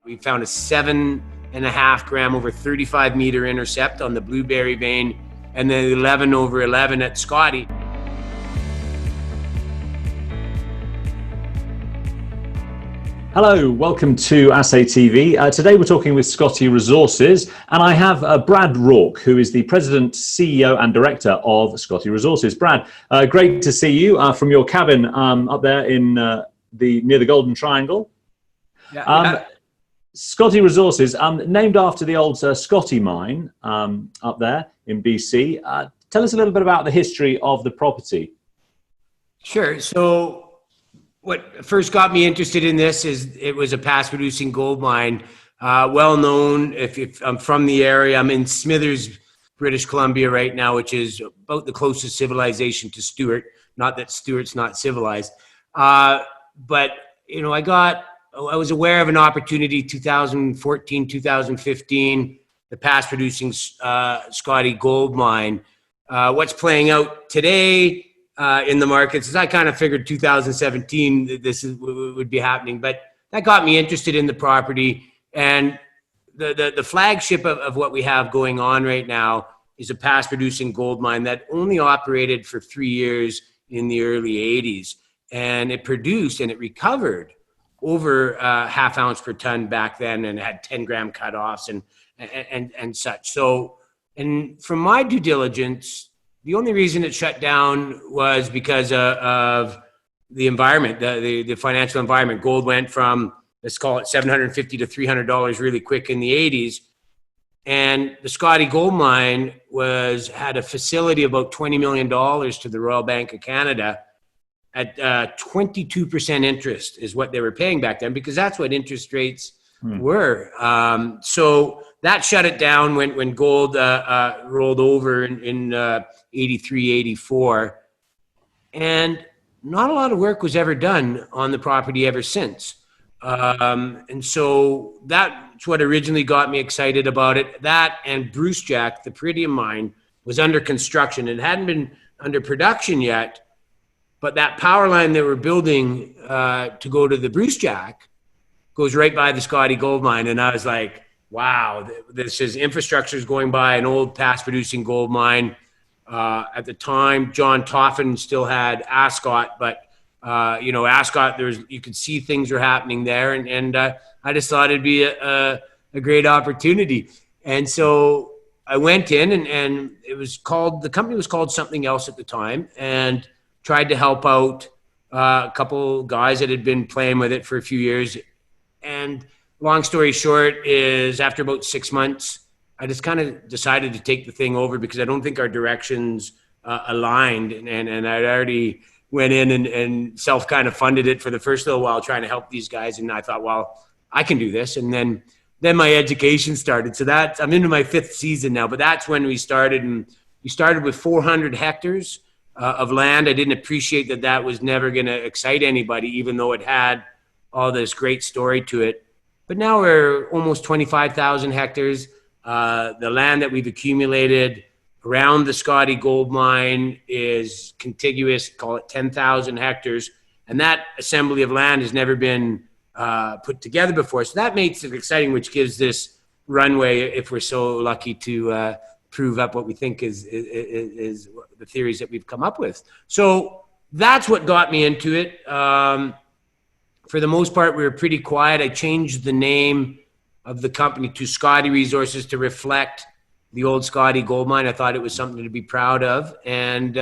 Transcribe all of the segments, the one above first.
We found a 7.5 gram over 35 meter intercept on the Blueberry vein, and then 11 over 11 at Scottie. Hello, welcome to Assay TV. Today we're talking with Scottie Resources, and I have Brad Rourke, who is the President, CEO and Director of Scottie Resources. Brad, great to see you from your cabin up there in near the Golden Triangle. Scottie Resources, named after the old Scottie mine up there in BC. Tell us a little bit about the history of the property. Sure. So what first got me interested in this is it was a past producing gold mine, well known. If I'm from the area, I'm in Smithers, British Columbia right now, which is about the closest civilization to Stewart. Not that Stewart's not civilized, but you know, I was aware of an opportunity 2014, 2015, the past producing Scottie Gold Mine. What's playing out today in the markets is I kind of figured 2017 that this would be happening, but that got me interested in the property. And the flagship of what we have going on right now is a past producing gold mine that only operated for 3 years in the early 80s. And it produced and it recovered over half ounce per ton back then, and had 10 gram cutoffs and such. So, and from my due diligence, the only reason it shut down was because of the environment, the financial environment. Gold went from, let's call it $750 to $300 really quick in the 80s. And the Scottie Gold Mine had a facility about $20 million to the Royal Bank of Canada at 22% interest is what they were paying back then, because that's what interest rates were. So that shut it down when gold rolled over in 83, 84. And not a lot of work was ever done on the property ever since. And so that's what originally got me excited about it. That and Brucejack, the Peridium mine, was under construction. It hadn't been under production yet, but that power line that we're building to go to the Brucejack goes right by the Scottie Gold Mine. And I was like, wow, this is infrastructure is going by an old past producing gold mine. At the time, John Toffin still had Ascot, but you know, Ascot, you could see things were happening there. And I just thought it'd be a great opportunity. And so I went in and the company was called something else at the time, and tried to help out a couple guys that had been playing with it for a few years. And long story short is, after about 6 months, I just kind of decided to take the thing over because I don't think our directions aligned. And I'd already went in and self kind of funded it for the first little while, trying to help these guys. And I thought, well, I can do this. And then my education started. So I'm into my 5th season now, but that's when we started. And we started with 400 hectares of land. I didn't appreciate that was never going to excite anybody, even though it had all this great story to it. But now we're almost 25,000 hectares. The land that we've accumulated around the Scottie Gold Mine is contiguous, call it 10,000 hectares. And that assembly of land has never been put together before. So that makes it exciting, which gives this runway, if we're so lucky to prove up what we think is the theories that we've come up with. So that's what got me into it. For the most part, we were pretty quiet. I changed the name of the company to Scottie Resources to reflect the old Scottie Gold Mine. I thought it was something to be proud of. And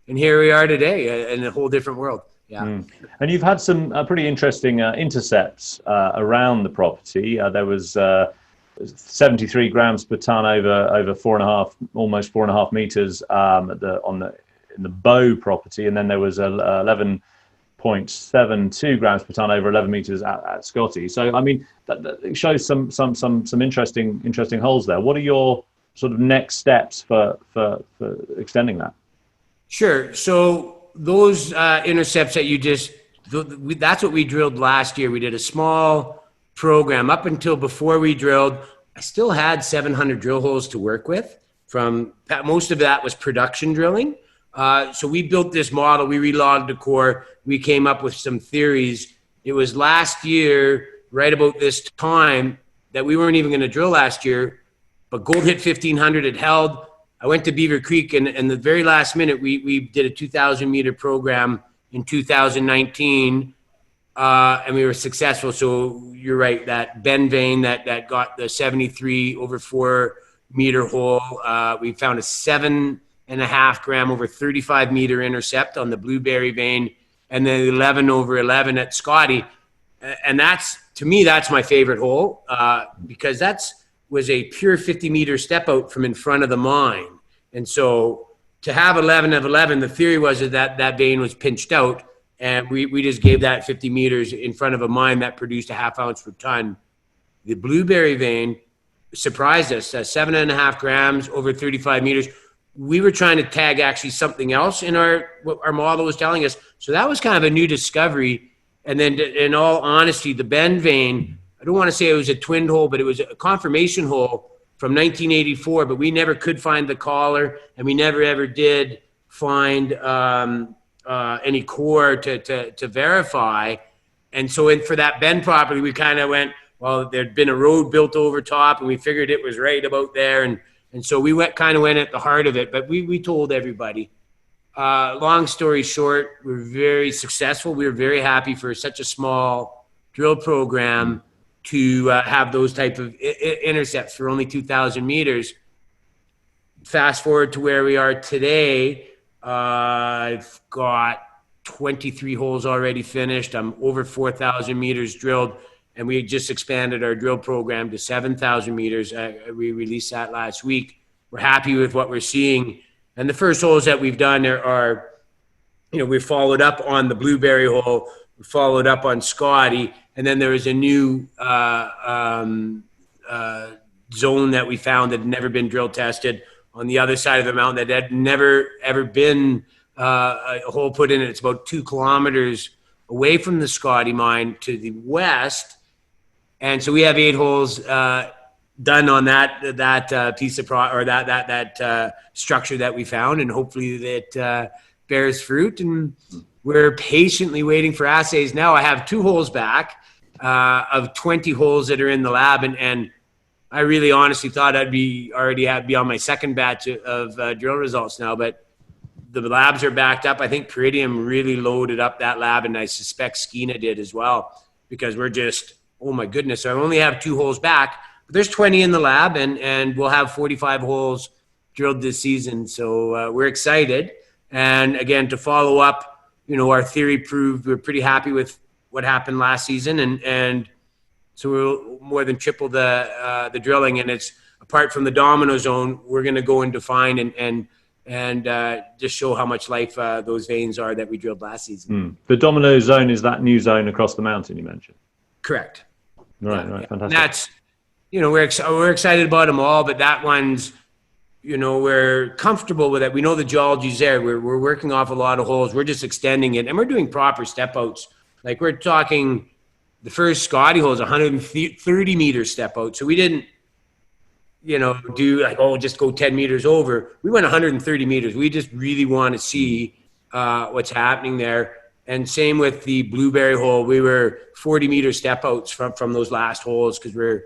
here we are today in a whole different world. Yeah. And you've had some pretty interesting intercepts around the property. There was 73 grams per ton over almost 4.5 meters in the Bow property, and then there was 11.72 grams per ton over 11 meters at Scottie. So I mean, that shows some interesting holes there. What are your sort of next steps for extending that? Sure. So those intercepts that that's what we drilled last year. We did a small program. Up until before we drilled, I still had 700 drill holes to work with. Most of that was production drilling. So we built this model. We relogged the core. We came up with some theories. It was last year right about this time that we weren't even going to drill last year, but gold hit 1,500. It held. I went to Beaver Creek, and the very last minute, we did a 2,000 meter program in 2019, and we were successful. So you're right, that bend vein that got the 73 over 4 meter hole. We found a 7.5 gram over 35 meter intercept on the Blueberry vein, and then 11 over 11 at Scottie. And that's, to me, that's my favorite hole, because was a pure 50 meter step out from in front of the mine. And so to have 11 of 11, the theory was that vein was pinched out, and we just gave that 50 meters in front of a mine that produced a 1/2 ounce per ton. The Blueberry vein surprised us, 7.5 grams over 35 meters. We were trying to tag actually something else in what our model was telling us. So that was kind of a new discovery. And then in all honesty, the bend vein, I don't want to say it was a twin hole, but it was a confirmation hole from 1984, but we never could find the collar, and we never ever did find any core to verify. And so for that bend property, we kind of went, well, there'd been a road built over top, and we figured it was right about there. And so we went at the heart of it, but we told everybody. Long story short, we're very successful. We were very happy for such a small drill program to have those type of intercepts for only 2,000 meters. Fast forward to where we are today, I've got 23 holes already finished. I'm over 4,000 meters drilled, and we just expanded our drill program to 7,000 meters. We released that last week. We're happy with what we're seeing. And the first holes that we've done are we followed up on the Blueberry hole, we followed up on Scottie, and then there was a new zone that we found that had never been drill tested on the other side of the mountain that had never, ever been a hole put in it. It's about 2 kilometers away from the Scottie mine to the west. And so we have 8 holes done on that piece of that structure that we found, and hopefully that bears fruit. And we're patiently waiting for assays now. I have 2 holes back of 20 holes that are in the lab, and I really honestly thought I'd be on my second batch of drill results now, but the labs are backed up. I think Peridium really loaded up that lab, and I suspect Skeena did as well, because we're just, oh my goodness, I only have 2 holes back. There's 20 in the lab, and we'll have 45 holes drilled this season. So we're excited. And again, to follow up, our theory proved we're pretty happy with what happened last season. And so we'll more than triple the drilling. And it's, apart from the domino zone, we're going to go and define and just show how much life those veins are that we drilled last season. The domino zone is that new zone across the mountain you mentioned? Correct. Right, yeah. Fantastic. And that's, we're excited about them all, but that one's, we're comfortable with it. We know the geology's there. We're working off a lot of holes. We're just extending it, and we're doing proper step outs. Like, we're talking, the first Scottie hole is 130 meter step out. So we didn't, do like, just go 10 meters over. We went 130 meters. We just really want to see what's happening there. And same with the Blueberry hole. We were 40 meter step outs from those last holes, because we're,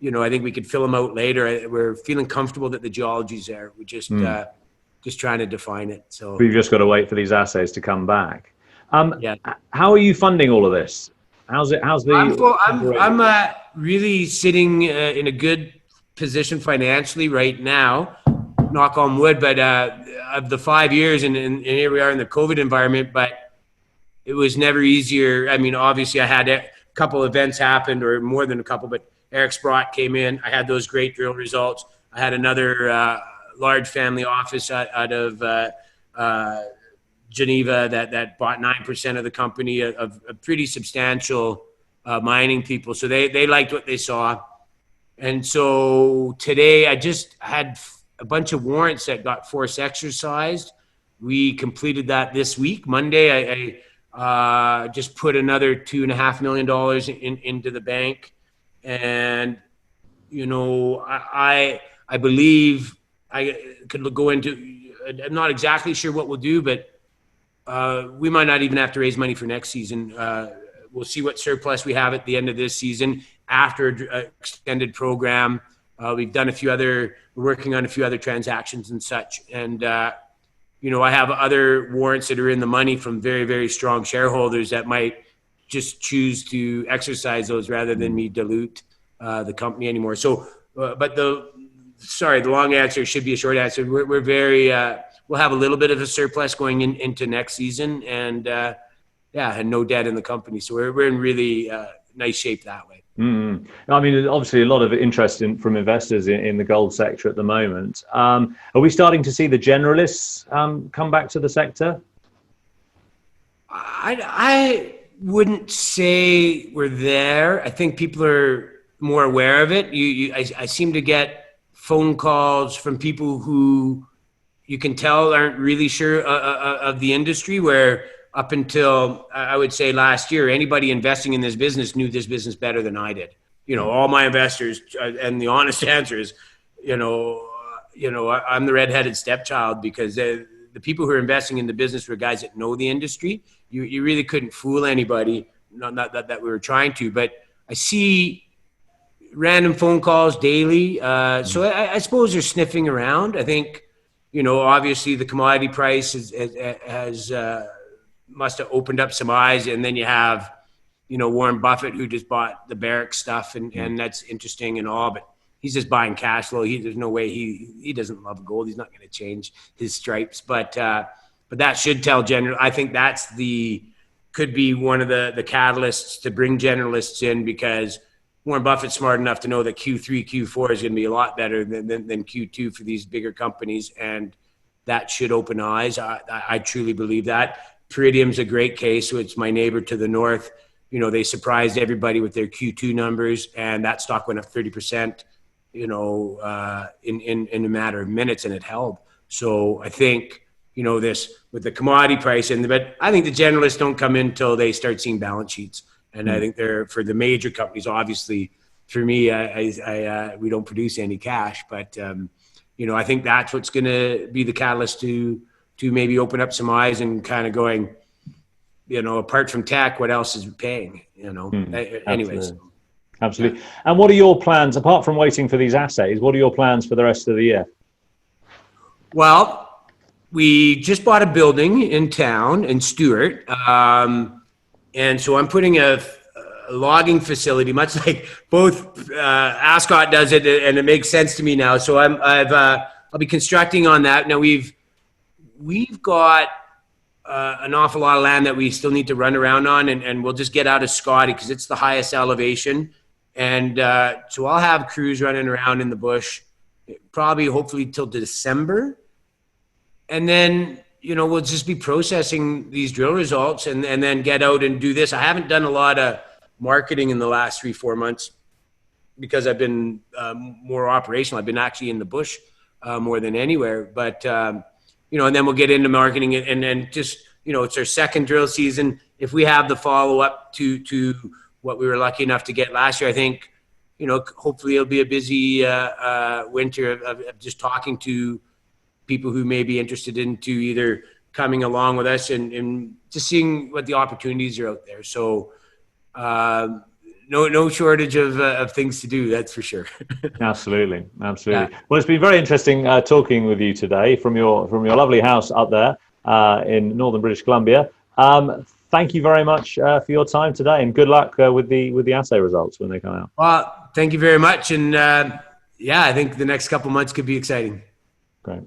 I think we could fill them out later. We're feeling comfortable that the geology's there. We just trying to define it. So we've just got to wait for these assays to come back. Yeah. How are you funding all of this? I'm really sitting in a good position financially right now, knock on wood, but of the 5 years, and here we are in the COVID environment, but it was never easier. I mean, obviously I had a couple events happen, or more than a couple, but Eric Sprott came in. I had those great drill results. I had another large family office out of Geneva that bought 9% of the company, of pretty substantial mining people. So they liked what they saw. And so today I just had a bunch of warrants that got force exercised. We completed that this week. Monday, I just put another $2.5 million into the bank. And, I believe I could go into, I'm not exactly sure what we'll do, but we might not even have to raise money for next season. we'll see what surplus we have at the end of this season after an extended program. We're working on a few other transactions and such. And, I have other warrants that are in the money from very, very strong shareholders that might just choose to exercise those rather than me dilute the company anymore. So, but the long answer should be a short answer. We're very, we'll have a little bit of a surplus going into next season, and and no debt in the company. So we're in really nice shape that way. I mean, obviously a lot of interest from investors in the gold sector at the moment. Are we starting to see the generalists come back to the sector? I wouldn't say we're there. I think people are more aware of it. I seem to get phone calls from people who you can tell aren't really sure of the industry, where up until, I would say, last year, anybody investing in this business knew this business better than I did. All my investors, and the honest answer is, I'm the redheaded stepchild, because the people who are investing in the business were guys that know the industry. You really couldn't fool anybody, not that we were trying to, but I see random phone calls daily. So I suppose they're sniffing around. I think, obviously the commodity price has must have opened up some eyes, and then you have, Warren Buffett, who just bought the Barrick stuff, and that's interesting and all, but he's just buying cash flow. There's no way he doesn't love gold. He's not going to change his stripes, but that should tell I think could be one of the catalysts to bring generalists in, because Warren Buffett's smart enough to know that Q3, Q4 is going to be a lot better than Q2 for these bigger companies, and that should open eyes. I truly believe that. Peridium's a great case. So it's my neighbor to the north. They surprised everybody with their Q2 numbers, and that stock went up 30%, in a matter of minutes, and it held. So I think, this with the commodity price, but I think the generalists don't come in until they start seeing balance sheets. And I think they're, for the major companies, obviously. For me, we don't produce any cash, but I think that's what's going to be the catalyst to maybe open up some eyes and kind of going, apart from tech, what else is paying? Anyways. Absolutely. And what are your plans, apart from waiting for these assays? What are your plans for the rest of the year? Well, we just bought a building in town in Stewart. And so I'm putting a logging facility, much like both Ascot does it, and it makes sense to me now. So I'll be constructing on that. Now we've got an awful lot of land that we still need to run around on, and we'll just get out of Scottie because it's the highest elevation. And so I'll have crews running around in the bush, probably hopefully till December. And then, we'll just be processing these drill results and then get out and do this. I haven't done a lot of marketing in the last 3-4 months because I've been more operational. I've been actually in the bush more than anywhere. But, and then we'll get into marketing and then just, it's our second drill season. If we have the follow-up to what we were lucky enough to get last year, I think, hopefully it'll be a busy winter of just talking to people who may be interested into either coming along with us and just seeing what the opportunities are out there. So no shortage of things to do, that's for sure. Absolutely. Yeah. Well, it's been very interesting talking with you today from your lovely house up there in northern British Columbia. Thank you very much for your time today, and good luck with the assay results when they come out. Well, thank you very much, and I think the next couple months could be exciting. Great.